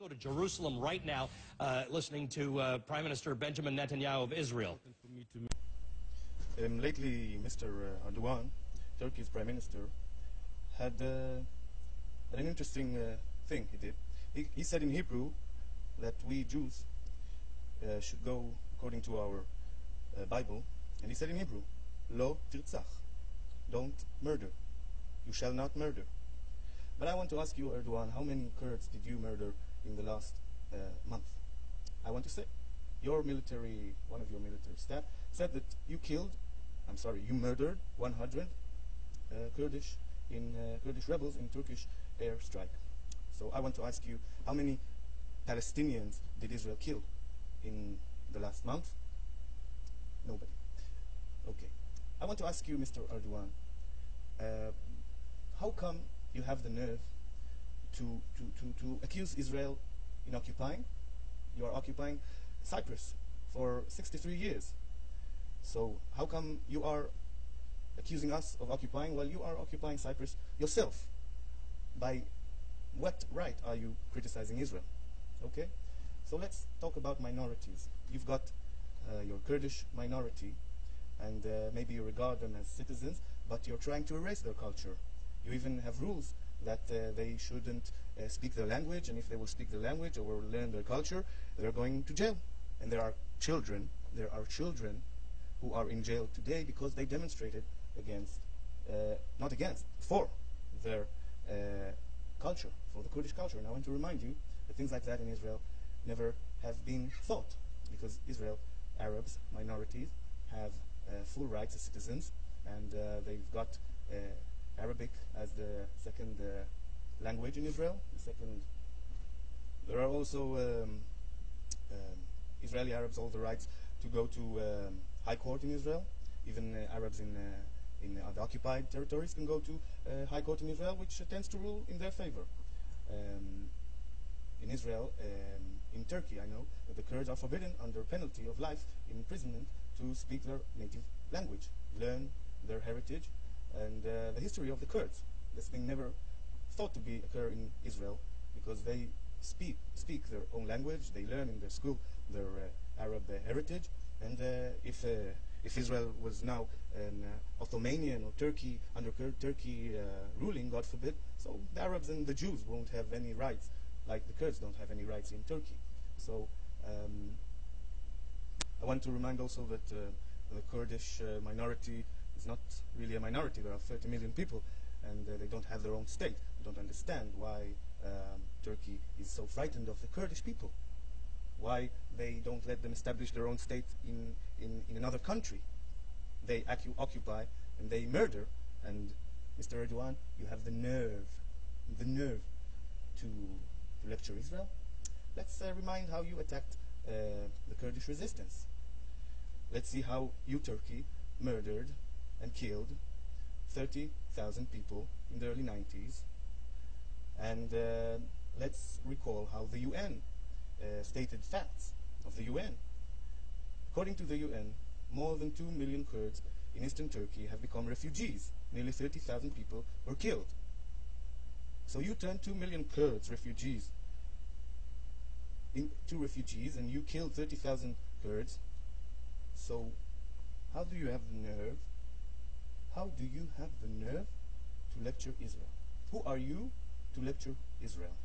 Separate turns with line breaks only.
Go to Jerusalem right now, listening to Prime Minister Benjamin Netanyahu of Israel.
Lately, Mr. Erdogan, Turkey's Prime Minister, had an interesting thing he did. He said in Hebrew that we Jews should go according to our Bible, and he said in Hebrew, Lo tirtzach, don't murder, you shall not murder. But I want to ask you, Erdogan, how many Kurds did you murder in the last month? I want to say, one of your military staff said that you murdered 100 Kurdish rebels in Turkish airstrike. So I want to ask you, how many Palestinians did Israel kill in the last month? Nobody. Okay. I want to ask you, Mr. Erdogan, how come you have the nerve to accuse Israel in occupying? You are occupying Cyprus for 63 years. So how come you are accusing us of occupying while you are occupying Cyprus yourself? By what right are you criticizing Israel? Okay? So let's talk about minorities. You've got your Kurdish minority, and maybe you regard them as citizens, but you're trying to erase their culture. You even have rules that they shouldn't speak their language, and if they will speak the language or learn their culture, they're going to jail. And there are children who are in jail today because they demonstrated for their culture, for the Kurdish culture. And I want to remind you that things like that in Israel never have been thought, because Israel, Arabs, minorities, have full rights as citizens, and they've got Arabic as the second language in Israel. There are also Israeli Arabs all the rights to go to high court in Israel. Even Arabs in the occupied territories can go to high court in Israel, which tends to rule in their favor. In Israel, in Turkey, I know that the Kurds are forbidden under penalty of life imprisonment to speak their native language, learn their heritage, and the history of the Kurds. This thing never thought to occur in Israel, because they speak their own language, they learn in their school their Arab heritage, and if Israel was now an Ottomanian or Turkey, under Turkey ruling, God forbid, so the Arabs and the Jews won't have any rights, like the Kurds don't have any rights in Turkey. So I want to remind also that the Kurdish minority is not really a minority. There are 30 million people, and they don't have their own state. They don't understand why Turkey is so frightened of the Kurdish people, why they don't let them establish their own state in another country. They occupy and they murder, and Mr. Erdogan, you have the nerve to lecture Israel. Let's remind how you attacked the Kurdish resistance. Let's see how you, Turkey, murdered and killed 30,000 people in the early 90s. And let's recall how the UN stated facts of the UN. According to the UN, more than 2 million Kurds in eastern Turkey have become refugees. Nearly 30,000 people were killed. So you turned 2 million Kurds into refugees, and you killed 30,000 Kurds. So how do you have the nerve? How do you have the nerve to lecture Israel? Who are you to lecture Israel?